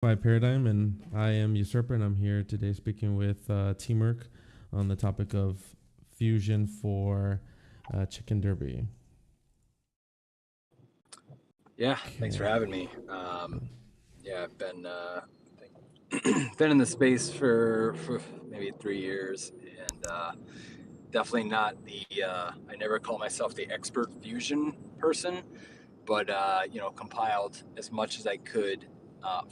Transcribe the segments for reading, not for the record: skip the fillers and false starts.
By Paradigm, and I am Usurper, and I'm here today speaking with TMERC on the topic of fusion for Chicken Derby. Yeah, thanks for Okay. having me. Yeah, I've been been in the space for maybe 3 years, and definitely not the. I never call myself the expert fusion person, but compiled as much as I could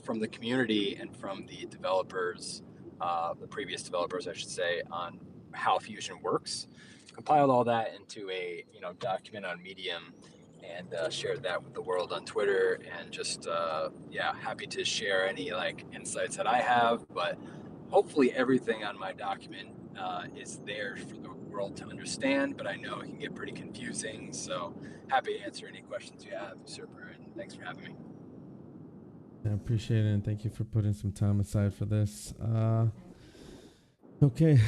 from the community and from the developers, the previous developers, I should say, on how fusion works. Compiled all that into a document on Medium, and shared that with the world on Twitter. And just yeah, happy to share any like insights that I have. But hopefully, everything on my document is there for the world to understand. But I know it can get pretty confusing, so happy to answer any questions you have, Super, and thanks for having me. I appreciate it, and thank you for putting some time aside for this. Okay,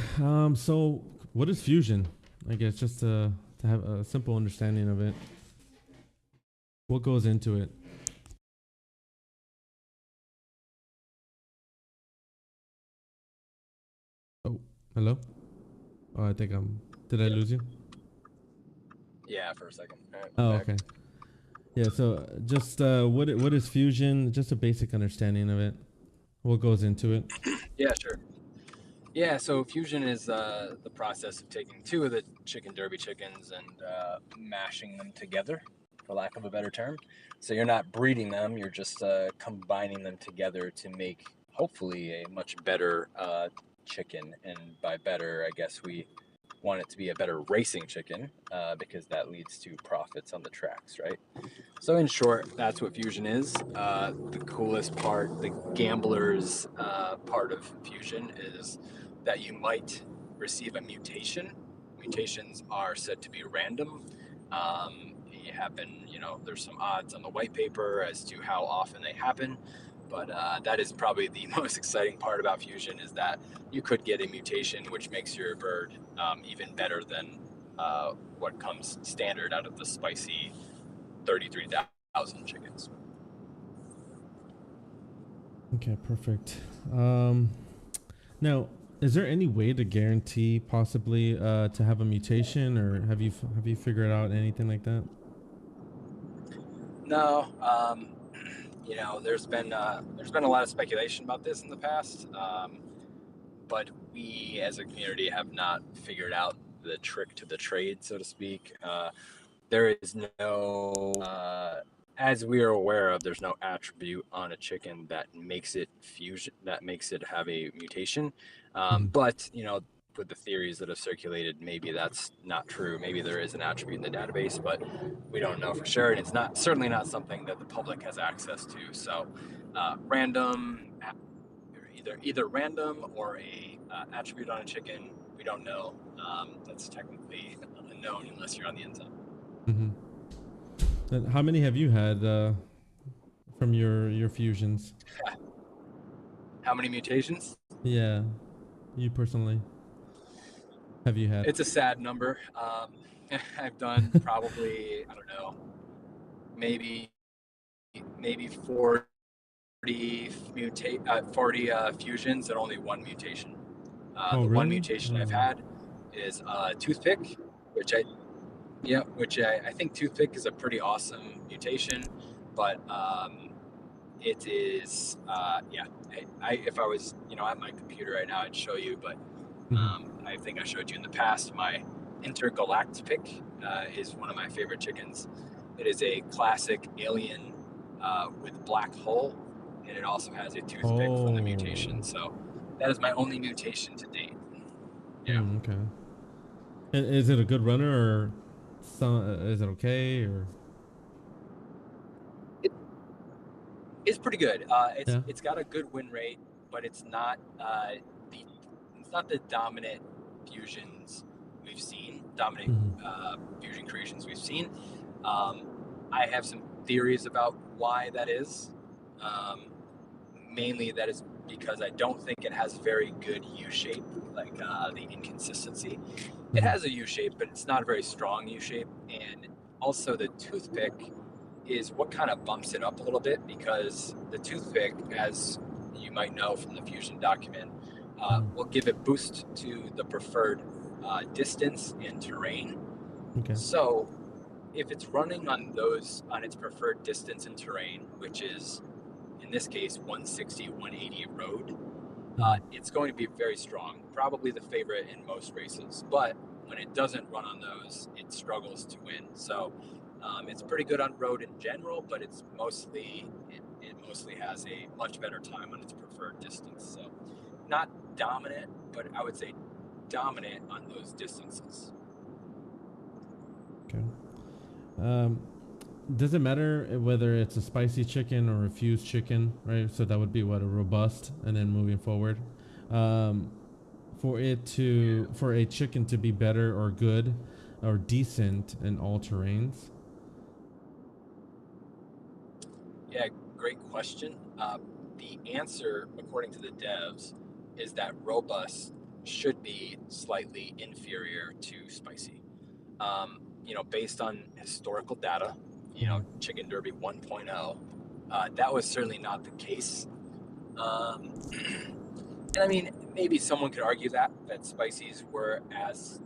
so what is fusion? I guess just to have a simple understanding of it. What goes into it? Oh, hello? Oh, I think did I Yeah, lose you? yeah, for a second. All right, I'm Oh, back. okay. Yeah, so just what is fusion? Just a basic understanding of it. What goes into it? Yeah, sure. Yeah, so fusion is the process of taking two of the chicken derby chickens and mashing them together, for lack of a better term. So you're not breeding them; you're just combining them together to make hopefully a much better chicken. And by better, I guess we want it to be a better racing chicken because that leads to profits on the tracks, right? So in short, that's what fusion is. The coolest part, the gambler's part of fusion is that you might receive a mutation. Mutations are said to be random. They happen, there's some odds on the white paper as to how often they happen. But that is probably the most exciting part about fusion is that you could get a mutation which makes your bird even better than what comes standard out of the spicy 33,000 chickens. Okay, perfect. Now, is there any way to guarantee possibly to have a mutation, or have you figured out anything like that? No, there's been a lot of speculation about this in the past, but we as a community have not figured out the trick to the trade, so to speak. There is no, as we are aware of, there's no attribute on a chicken that makes it fusion, that makes it have a mutation. Mhm. But with the theories that have circulated, maybe that's not true. Maybe there is an attribute in the database, but we don't know for sure, and it's not certainly not something that the public has access to. So, random, either random or a attribute on a chicken, we don't know. That's technically unknown unless you're on the inside. Mhm. And how many have you had from your fusions? How many mutations? Yeah, you personally have you had? It's a sad number. I've done probably, I don't know, maybe 40 fusions and only one mutation. Oh, The one really? mutation I've had is toothpick, which I think toothpick is a pretty awesome mutation, but it is yeah. If I was at my computer right now, I'd show you, but Mhm. I think I showed you in the past. My intergalactic is one of my favorite chickens. It is a classic alien with black hull, and it also has a toothpick from the Oh, mutation. So that is my only mutation to date. Yeah. okay. Is it a good runner, or is it okay, or It is pretty good. It's yeah? it's got a good win rate, but the it's not the dominant fusions we've seen, dominant Mhm. fusion creations we've seen. Um, I have some theories about why that is. Um, Mainly, that is because I don't think it has very good U shape, like the inconsistency. It Mhm. has a U shape, but it's not a very strong U shape. And also, the toothpick is what kind of bumps it up a little bit because the toothpick, as you might know from the Fusion document, Mhm. will give it boost to the preferred distance and terrain. Okay. So if it's running on its preferred distance and terrain, which is in this case 160, 180 road, Mhm. it's going to be very strong, probably the favorite in most races. But when it doesn't run on those, it struggles to win. So it's pretty good on road in general, but it mostly has a much better time on its preferred distance. So not dominant, but I would say dominant on those distances. Okay. Um, does it matter whether it's a spicy chicken or a fused chicken, right? So that would be what, a robust, and then moving forward, um, for a chicken to be better or good or decent in all terrains. Yeah, great question. The answer, according to the devs, is that robust should be slightly inferior to spicy. Based on historical data, Mhm. Chicken Derby 1.0, that was certainly not the case. Um, and I mean, maybe someone could argue that spices were as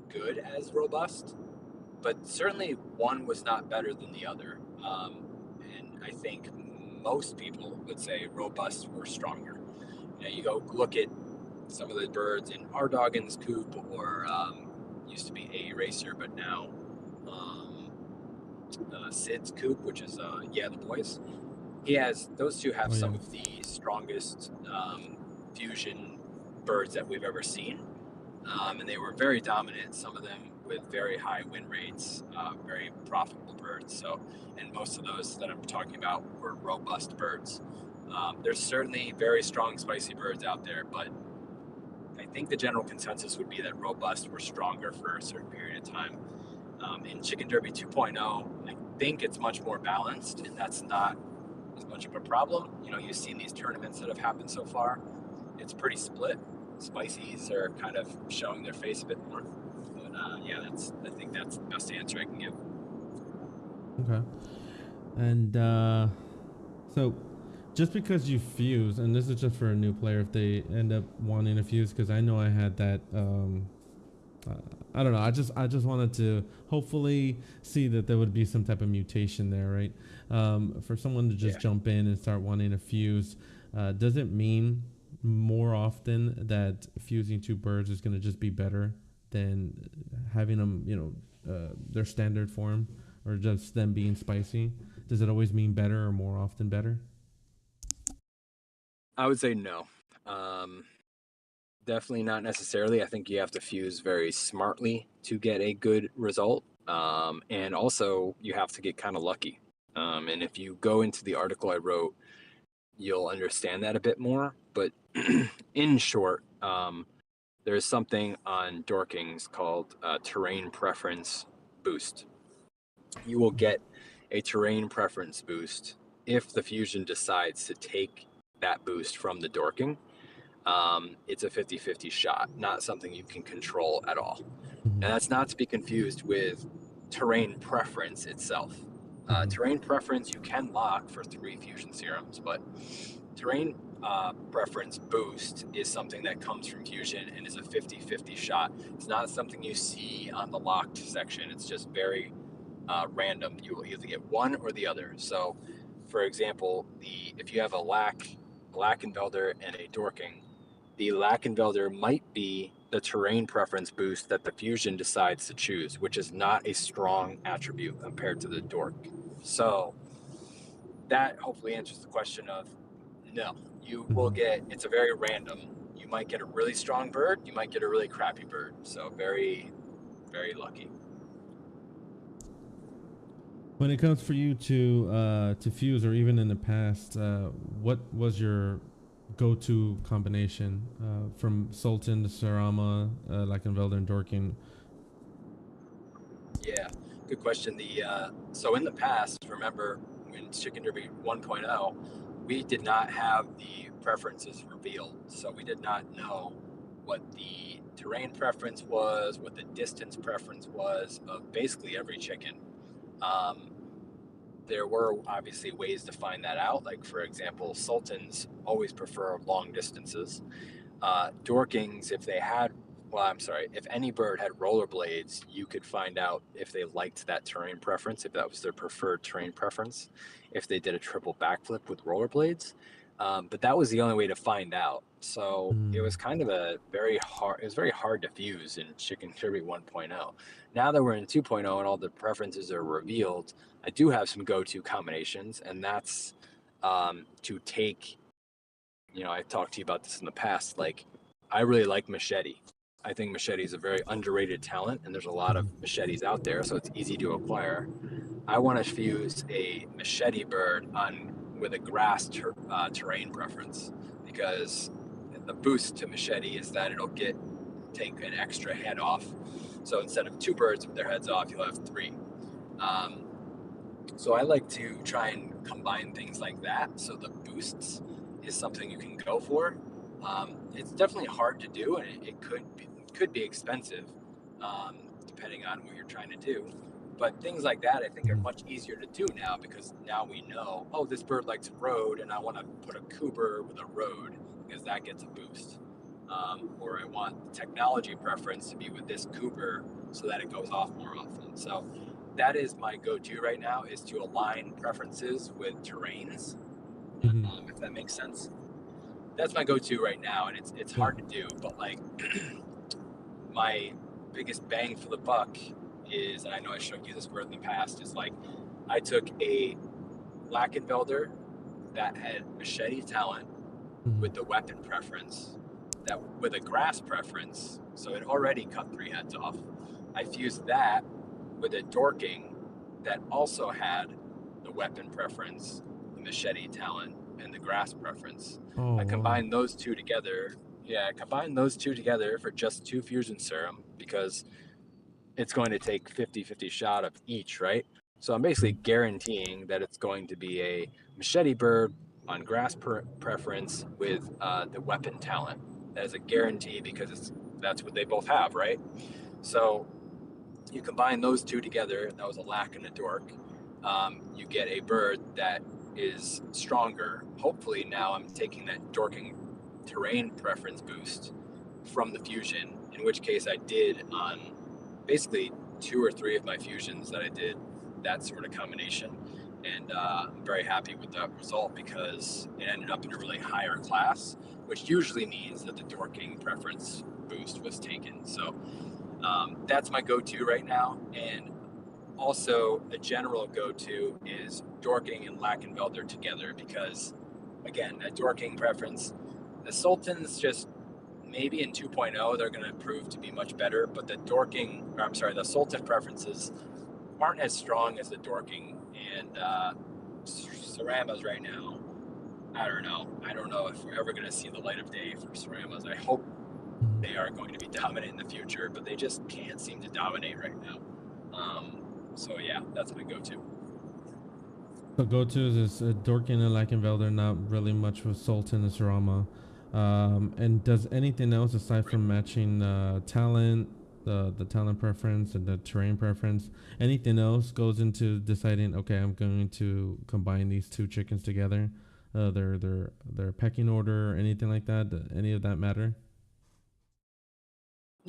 good as robust, but certainly one was not better than the other. And I think most people would say robust were stronger. You go look at some of the birds in R Doggin's coop, or used to be A Racer, but now um, Sid's coop, which is Yeah the Boys. Those two have Oh yeah. some of the strongest fusion birds that we've ever seen, and they were very dominant. Some of them with very high win rates, very profitable birds. So, and most of those that I'm talking about were robust birds. There's certainly very strong spicy birds out there, but I think the general consensus would be that robust were stronger for a certain period of time. In Chicken Derby 2.0, I think it's much more balanced, and that's not as much of a problem. You've seen these tournaments that have happened so far. It's pretty split. Spicies are kind of showing their face a bit more. But yeah, I think that's the best answer I can give. Okay. And so just because you fuse, and this is just for a new player if they end up wanting to fuse, because I know I had that. Uh, I don't know. I just wanted to hopefully see that there would be some type of mutation there, right? For someone to just Yeah. jump in and start wanting to fuse, does it mean more often that fusing two birds is going to just be better than having them, their standard form, or just them being spicy? Does it always mean better or more often better? I would say no. Um, Definitely not necessarily. I think you have to fuse very smartly to get a good result. And also, you have to get kind of lucky. And if you go into the article I wrote, you'll understand that a bit more. But in short, there's something on Dorkings called terrain preference boost. You will get a terrain preference boost if the fusion decides to take that boost from the Dorking. It's a 50-50 shot, not something you can control at all. Mm-hmm. And that's not to be confused with terrain preference itself. Mm-hmm. Terrain preference you can lock for 3 fusion serums, but terrain preference boost is something that comes from fusion and is a 50-50 shot. It's not something you see on the locked section. It's just very random. You will either get one or the other. So, for example, if you have a Lackenvelder and a Dorking, the Lackenvelder might be the terrain preference boost that the Fusion decides to choose, which is not a strong attribute compared to the Dork. So that hopefully answers the question of no, you will Mm-hmm. get, it's a very random. You might get a really strong bird, you might get a really crappy bird. So very, very lucky. When it comes for you to fuse, or even in the past, what was your go-to combination from Sultan to Sarama, Lackenvelder and Dorking? Yeah, good question. So in the past, remember when Chicken Derby 1.0, we did not have the preferences revealed, so we did not know what the terrain preference was, what the distance preference was of basically every chicken. Um, there were obviously ways to find that out. Like, for example, sultans always prefer long distances. Dorkings, if they had, well, I'm sorry, if any bird had rollerblades, you could find out if they liked that terrain preference, if that was their preferred terrain preference, if they did a triple backflip with rollerblades. But that was the only way to find out. So it Mm. was kind of it was very hard to fuse in Chicken Derby 1.0. Now that we're in 2.0 and all the preferences are revealed, I do have some go-to combinations, and that's to take, I talked to you about this in the past. Like, I really like Machete. I think Machete is a very underrated talent, and there's a lot of Mhm. Machetes out there, so it's easy to acquire. I want to fuse a Machete bird on with a terrain preference, because the boost to Machete is that it'll take an extra head off. So instead of two birds with their heads off, you'll have three. Um, so I like to try and combine things like that. So the boosts is something you can go for. It's definitely hard to do, and it could be expensive, depending on what you're trying to do. But things like that, I think, are Mhm. much easier to do now, because now we know, oh, this bird likes road, and I want to put a Cooper with a road because that gets a boost. Or I want the technology preference to be with this Cooper so that it goes off more often. So that is my go-to right now, is to align preferences with terrains, Mhm. if that makes sense. That's my go-to right now, and it's Yeah. hard to do, but like my biggest bang for the buck is, and I know I showed you this word in the past, is like I took a Lackenfelder that had machete talent Mhm. with the weapon preference, that with a grass preference, so it already cut three heads off. I fused that with a Dorking that also had the weapon preference, the machete talent, and the grass preference. Oh I wow. combined those two together. Yeah, I combined those two together for just two fusion serum, because it's going to take 50-50 shot of each, right? So I'm basically Mhm. guaranteeing that it's going to be a machete bird on grass preference with the weapon talent. That is a guarantee, because that's what they both have, right? So you combine those two together. That was a lack and a dork. You get a bird that is stronger. Hopefully now I'm taking that dorking terrain preference boost from the fusion, in which case I did on basically two or three of my fusions that I did that sort of combination. And I'm very happy with that result, because it ended up in a really higher class, which usually means that the dorking preference boost was taken. So that's my go-to right now. And also a general go-to is Dorking and Lackenfelder together, because again, that Dorking preference, the Sultans just maybe in 2.0 they're going to prove to be much better, but the Sultan preferences aren't as strong as the Dorking and Ceramas right now. I don't know if we're ever going to see the light of day for Ceramas. I hope Mhm. they are going to be dominant in the future, but they just can't seem to dominate right now. So yeah, that's my go-to. So go-tos is Dorkin and Lackenvelder, not really much with Sultan and Sarama. And does anything else aside Right. from matching talent, the talent preference and the terrain preference, anything else goes into deciding? Okay, I'm going to combine these two chickens together. Their pecking order, or anything like that. Any of that matter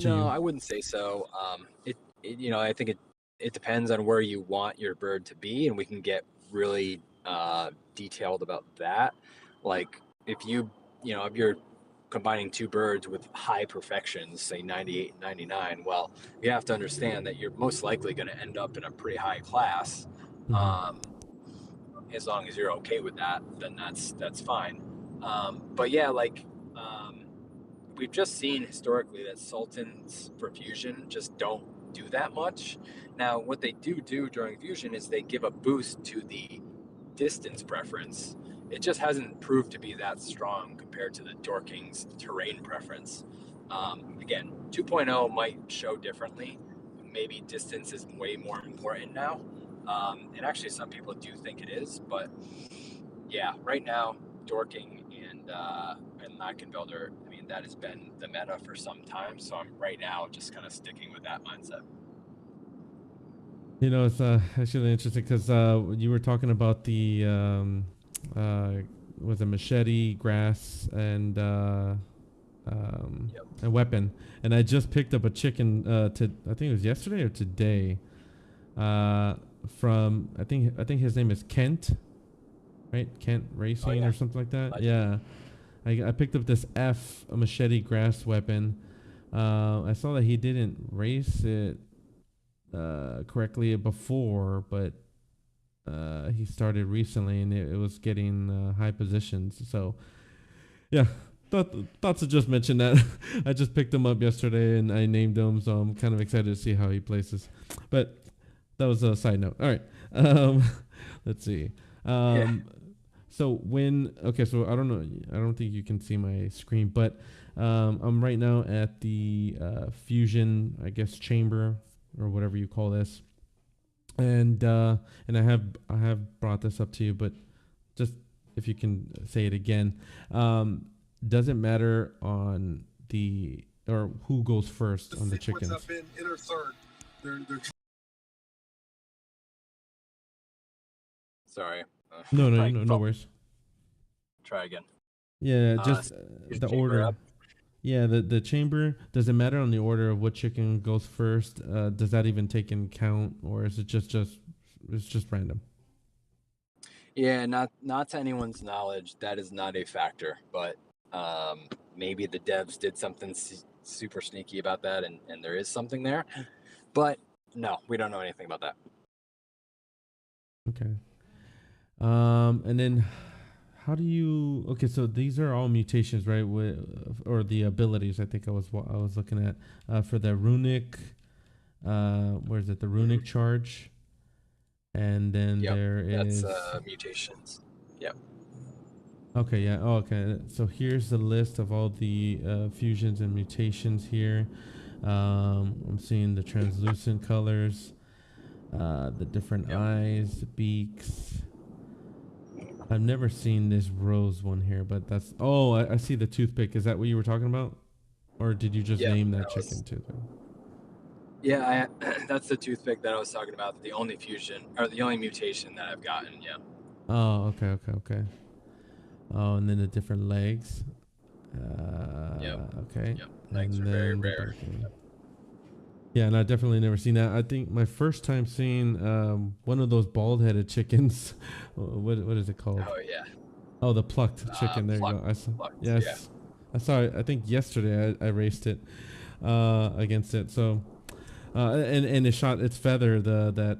to No, you? I wouldn't say so. I think it depends on where you want your bird to be, and we can get really detailed about that. Like, if if you're combining two birds with high perfections, say 98 and 99, well, you have to understand that you're most likely going to end up in a pretty high class. Mm-hmm. Um, as long as you're okay with that, then that's fine. But yeah, like. We've just seen historically that sultans for fusion just don't do that much. Now, what they do during fusion is they give a boost to the distance preference. It just hasn't proved to be that strong compared to the Dorking's terrain preference. Again, 2.0 might show differently. Maybe distance is way more important now. And actually, some people do think it is, but yeah, right now, Dorking and Lackenfelder, I mean, that has been the meta for some time. So I'm right now just kind of sticking with that mindset. It's actually interesting because you were talking about the uh, was a machete, grass, Yep. and weapon. And I just picked up a chicken. To I think it was yesterday or today. Uh, from I think his name is Kent, right? Kent Oh Racing yeah. or something like that. Legend. Yeah, I picked up this F a machete grass weapon. I saw that he didn't race it correctly before, but he started recently and it was getting high positions. So yeah, thought to just mention that. I just picked him up yesterday and I named him, so I'm kind of excited to see how he places. But that was a side note. All right, um, let's see. Yeah. Um, so so I don't know, I don't think you can see my screen, but I'm right now at the fusion, I guess, chamber or whatever you call this, and I have brought this up to you, but just if you can say it again, um, does it matter on the or who goes first on the sequence chickens? have been inner third. They're Sorry. No, no, My no phone. worries. Try again. Yeah, Uh, just use the chamber order. up. Yeah, the chamber. Does it matter on the order of what chicken goes first? Does that even take in count, or is it just it's just random? Yeah, not to anyone's knowledge, that is not a factor. But maybe the devs did something super sneaky about that, and there is something there. But no, we don't know anything about that. Okay. And then how do you? Okay, so these are all mutations, right? Or the abilities. I think I was looking at for the runic. Where is it? The Mhm. runic charge, and then Yep, there that's is. mutations. Yep. Okay, yeah. Oh, okay. So here's the list of all the fusions and mutations here. I'm seeing the translucent colors, the different Yep. eyes, beaks. I've never seen this rose one here, but that's. Oh, I see the toothpick. Is that what you were talking about, or did you just Yeah, name that that chicken was. toothpick? Yeah, that's the toothpick that I was talking about. The only fusion or the only mutation that I've gotten. Yeah. Oh, okay, okay, okay. Oh, and then the different legs. Yep. Okay, Yep. Legs and are very then the rare. darkening. Yeah, and I definitely never seen that. I think my first time seeing one of those bald-headed chickens. What is it called? Oh yeah. Oh, the plucked chicken. There you Pluck. go. I saw. Plucked. Yeah. Yes, I saw it. I think yesterday I raced it against it. So and it shot its feather. The that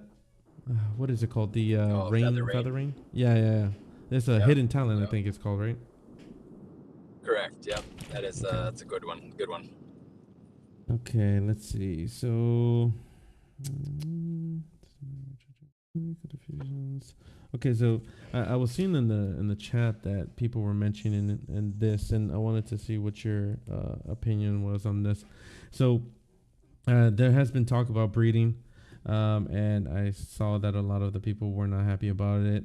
what is it called? The Oh, feather rain rain. feathering. Yeah, yeah, yeah. It's a Yep. hidden talent. I Yep. think it's called, right? Correct. Yep. That is Okay. that's a good one. Good one. Okay. Let's see. So. Okay, so I was seeing in the chat that people were mentioning in this, and I wanted to see what your opinion was on this. So there has been talk about breeding, and I saw that a lot of the people were not happy about it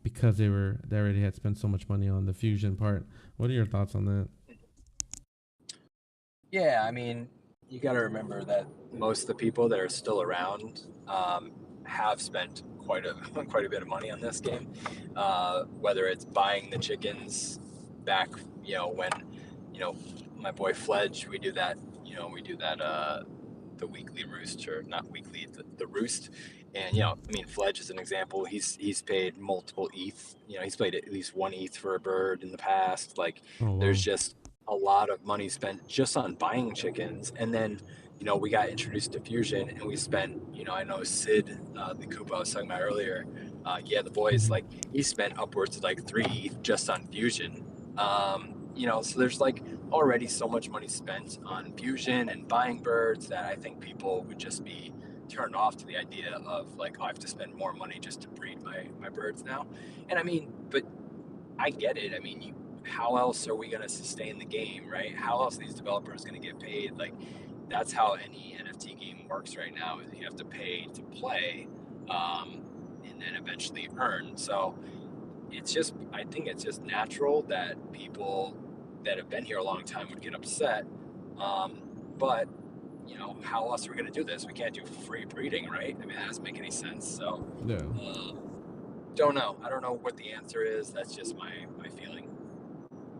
because they already had spent so much money on the fusion part. What are your thoughts on that? Yeah, I mean, you got to remember that most of the people that are still around have spent quite a quite a bit of money on this game. Whether it's buying the chickens back, when you know my boy Fledge, we do that. We do that the weekly roost, or not weekly, the roost. And I mean, Fledge is an example. He's paid multiple ETH. He's paid at least one ETH for a bird in the past. Like, Oh there's wow. just a lot of money spent just on buying chickens. And then we got introduced to fusion, and we spent, I know Sid, the Koopa I was talking about earlier, the boys, Hmm. like, he spent upwards of like 3 ETH just on fusion. So there's like already so much money spent on fusion and buying birds that I think people would just be turned off to the idea of, like, oh, I have to spend more money just to breed my birds now. And I mean, but I get it. I mean, how else are we going to sustain the game, right? How else are these developers going to get paid? Like, that's how any NFT game works right now, is you have to pay to play, um, and then eventually earn. So I think it's just natural that people that have been here a long time would get upset. But how else are we going to do this? We can't do free breeding, right? I mean, that doesn't make any sense. So, Yeah. don't know. I don't know what the answer is. That's just my feeling.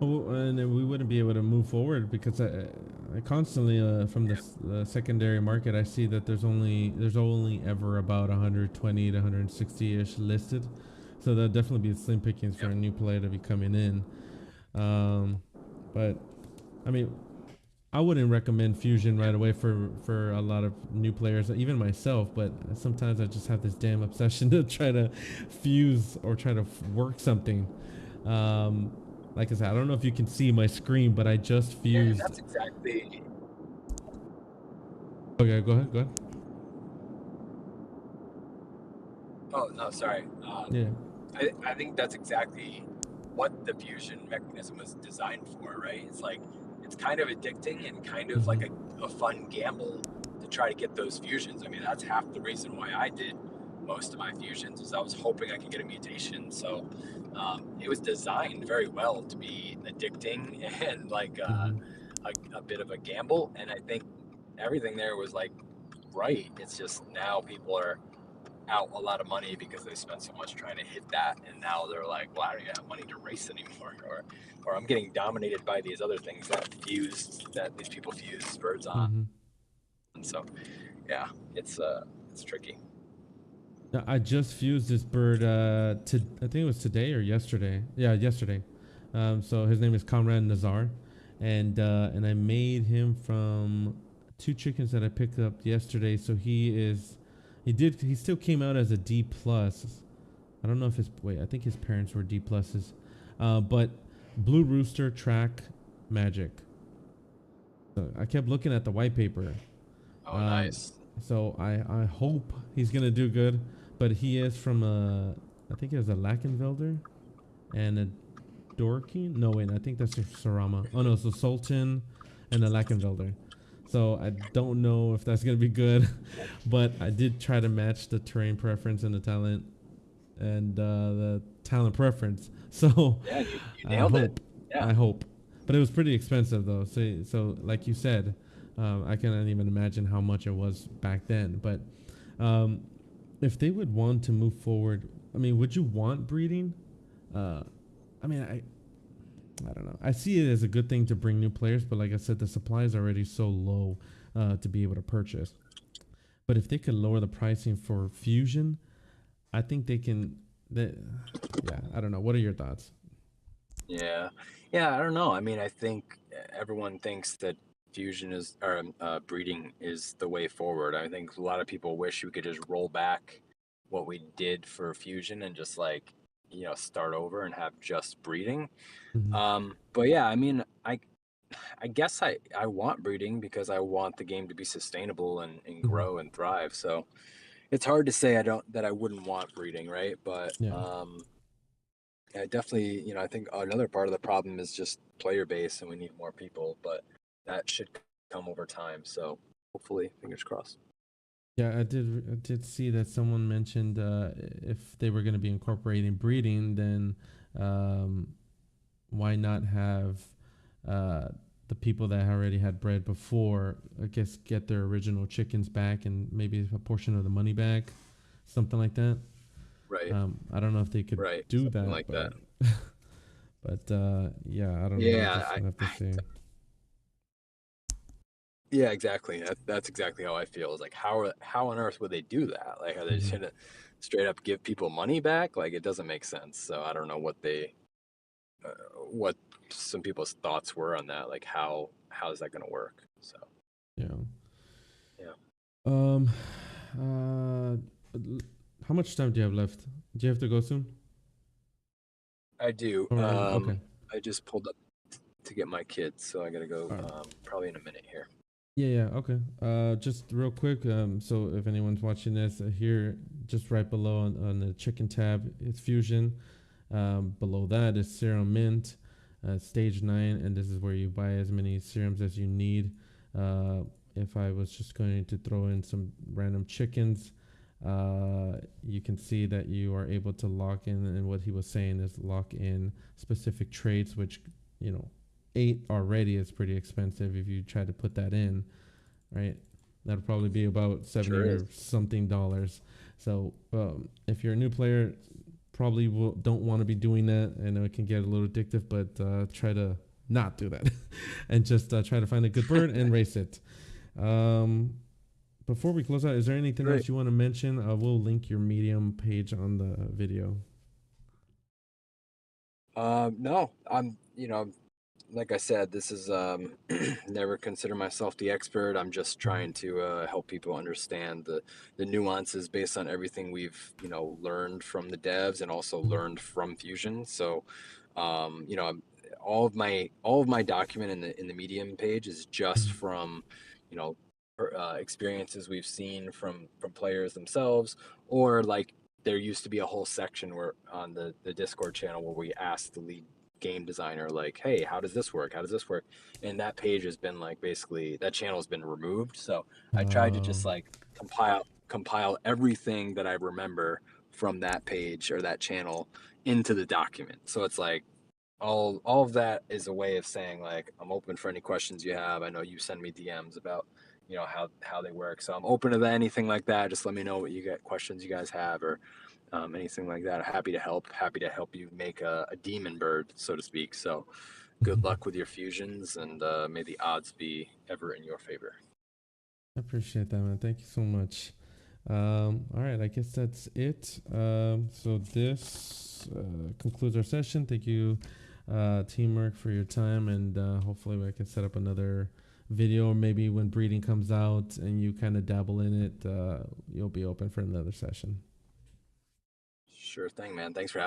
Well, and then we wouldn't be able to move forward because I constantly from the secondary market I see that there's only ever about 120 to 160 ish listed, so there'll definitely be slim pickings for Yep. a new player to be coming in. But I mean, I wouldn't recommend Fusion right away for a lot of new players, even myself. But sometimes I just have this damn obsession to try to fuse or try to work something. Um, like I said, I don't know if you can see my screen, but I just Yeah, and fused. that's exactly. Okay, go ahead. Go ahead. Oh no, sorry. Yeah. I think that's exactly what the fusion mechanism was designed for, right? It's kind of addicting and kind of like a fun gamble to try to get those fusions. I mean, that's half the reason why I did most of my fusions is I was hoping I could get a mutation. So it was designed very well to be addicting and like a bit of a gamble. And I think everything there was like right. It's just now people are out a lot of money because they spent so much trying to hit that, and now they're like, well, I don't even have money to race anymore, or I'm getting dominated by these other things that these people fuse birds on. And so yeah, it's tricky. I just fused this bird. I think it was today or yesterday. Yeah, yesterday. So his name is Conrad Nazar, and I made him from two chickens that I picked up yesterday. So he still came out as a D plus. I don't know if I think his parents were D pluses, but Blue Rooster track magic. So I kept looking at the white paper. Oh, nice. So I hope he's gonna do good, but he is from I think it was a Lackenvelder and a Dorking. No wait, I think that's a Sarama. Oh no, so Sultan and a Lackenvelder. So I don't know if that's gonna be good, but I did try to match the terrain preference and the talent preference. So Yeah, you I nailed it. hope. Yeah. I hope. But it was pretty expensive though. So like you said, I cannot even imagine how much it was back then. But if they would want to move forward, I mean, would you want breeding? I mean, I don't know. I see it as a good thing to bring new players, but like I said, the supply is already so low to be able to purchase. But if they could lower the pricing for Fusion, I think they can. Yeah, I don't know. What are your thoughts? Yeah. Yeah, I don't know. I mean, I think everyone thinks that fusion is or breeding is the way forward. I think a lot of people wish we could just roll back what we did for fusion and just like, start over and have just breeding. Mm-hmm. But yeah, I mean, I guess I want breeding because I want the game to be sustainable and Mm-hmm. grow and thrive. So it's hard to say I wouldn't want breeding, right? But Yeah. yeah, definitely, I think another part of the problem is just player base and we need more people, but that should come over time. So hopefully, fingers crossed. Yeah, I did see that someone mentioned if they were going to be incorporating breeding, then um, why not have uh, the people that already had bred before, I guess, get their original chickens back and maybe a portion of the money back, something like that. Right. I don't know if they could Right. do Something that, like that. but yeah, I don't know. We'll Yeah. just have to see. Yeah, exactly. That's exactly how I feel. Is like, how on earth would they do that? Like, are they just Hmm. gonna straight up give people money back? Like, it doesn't make sense. So I don't know what some people's thoughts were on that. Like, how is that gonna work? So Yeah. yeah, Um. Uh. How much time do you have left? Do you have to go soon? I do. Or okay. I just pulled up to get my kids, so I gotta go. All right. Probably in a minute here. Yeah, okay. Just real quick. So if anyone's watching this here, just right below on the chicken tab, it's Fusion. Below that is Serum Mint, stage 9, and this is where you buy as many serums as you need. If I was just going to throw in some random chickens, you can see that you are able to lock in, and what he was saying is lock in specific traits, which, 8 already is pretty expensive if you try to put that in, right? That'll probably be about 70 Sure or is. something dollars. So if you're a new player, probably don't want to be doing that. I know it can get a little addictive, but try to not do that and just try to find a good bird and race it. Um, before we close out, is there anything Great. else you want to mention? We'll link your Medium page on the video. No, I'm, like I said, this is never consider myself the expert. I'm just trying to help people understand the nuances based on everything we've learned from the devs and also learned from Fusion. So, all of my document in the Medium page is just from you know experiences we've seen from players themselves, or like there used to be a whole section where on the Discord channel where we asked the lead game designer, like, hey, how does this work, and that page has been like, basically that channel has been removed. So I tried to just like compile everything that I remember from that page or that channel into the document. So it's like all of that is a way of saying, like, I'm open for any questions you have. I know you send me DMs about how they work, so I'm open to anything like that. Just let me know what you get questions you guys have, or anything like that. Happy to help you make a demon bird, so to speak. So good luck with your fusions, and may the odds be ever in your favor. I appreciate that, man. Thank you so much. All right, I guess that's it. So this concludes our session. Thank you, TMERC, for your time, and hopefully I can set up another video, or maybe when breeding comes out and you kind of dabble in it, you'll be open for another session. Sure thing, man. Thanks for